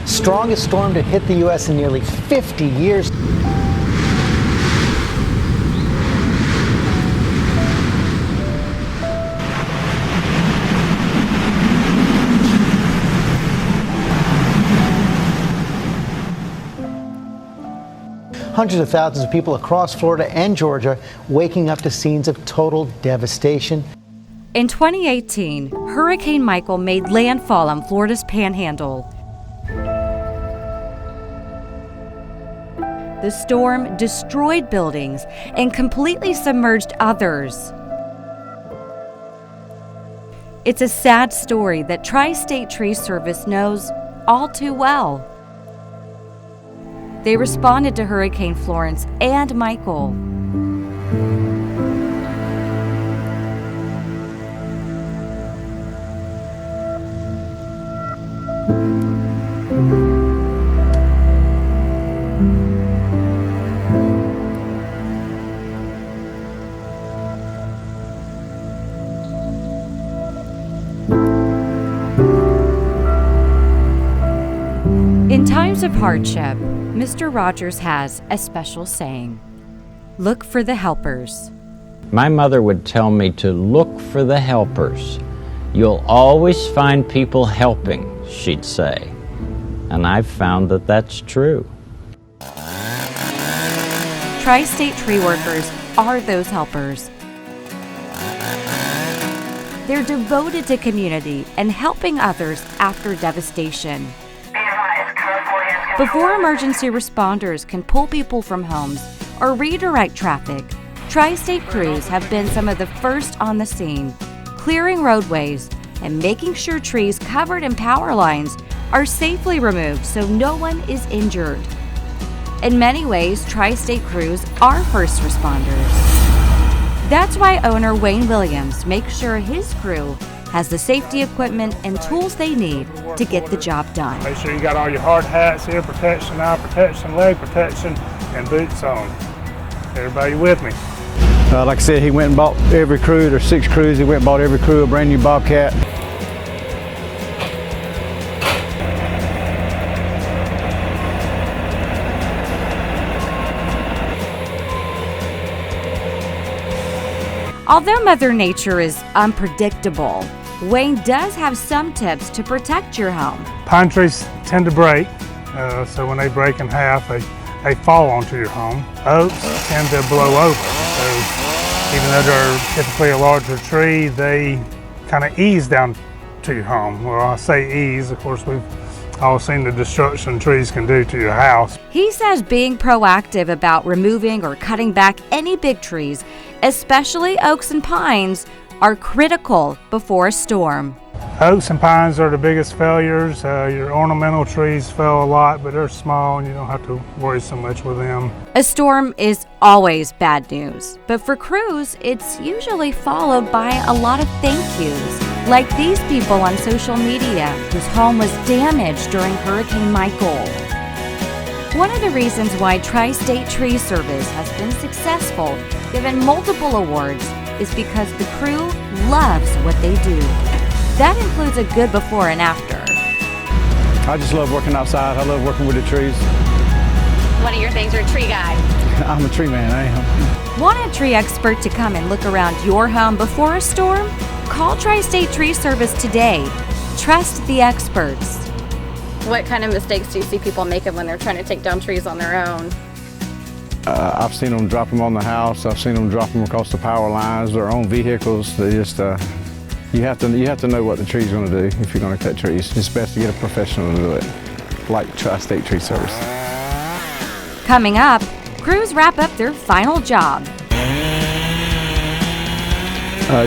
strongest storm to hit the U.S. in nearly 50 years. Hundreds of thousands of people across Florida and Georgia waking up to scenes of total devastation. In 2018, Hurricane Michael made landfall on Florida's Panhandle. The storm destroyed buildings and completely submerged others. It's a sad story that Tri-State Tree Service knows all too well. They responded to Hurricane Florence and Michael. In times of hardship, Mr. Rogers has a special saying: look for the helpers. My mother would tell me to look for the helpers. You'll always find people helping, she'd say. And I've found that that's true. Tri-State tree workers are those helpers. They're devoted to community and helping others after devastation. Before emergency responders can pull people from homes or redirect traffic, Tri-State crews have been some of the first on the scene, clearing roadways and making sure trees covered in power lines are safely removed so no one is injured. In many ways, Tri-State crews are first responders. That's why owner Wayne Williams makes sure his crew has the safety equipment and tools they need to get the job done. Make sure you got all your hard hats, ear protection, eye protection, leg protection, and boots on. Everybody with me? Like I said, he went and bought every crew. There's 6 crews. He went and bought every crew a brand new Bobcat. Although Mother Nature is unpredictable, Wayne does have some tips to protect your home. Pine trees tend to break, so when they break in half, they fall onto your home. Oaks tend to blow over, so even though they're typically a larger tree, they kind of ease down to your home. Well, I say ease, of course we've all seen the destruction trees can do to your house. He says being proactive about removing or cutting back any big trees, especially oaks and pines, are critical before a storm. Oaks and pines are the biggest failures. Your ornamental trees fail a lot, but they're small and you don't have to worry so much with them. A storm is always bad news, but for crews, it's usually followed by a lot of thank yous, like these people on social media whose home was damaged during Hurricane Michael. One of the reasons why Tri-State Tree Service has been successful, given multiple awards, is because the crew loves what they do. That includes a good before and after. I just love working outside. I love working with the trees. One of your things, you're a tree guy. I'm a tree man, I am. Want a tree expert to come and look around your home before a storm? Call Tri-State Tree Service today. Trust the experts. What kind of mistakes do you see people making when they're trying to take down trees on their own? I've seen them drop them on the house. I've seen them drop them across the power lines, their own vehicles. They just, you have to know what the tree's going to do if you're going to cut trees. It's best to get a professional to do it, like Tri-State Tree Service. Coming up, crews wrap up their final job.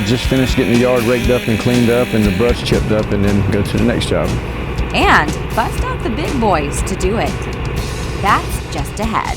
Just finished getting the yard raked up and cleaned up and the brush chipped up, and then go to the next job. And bust out the big boys to do it. That's just ahead.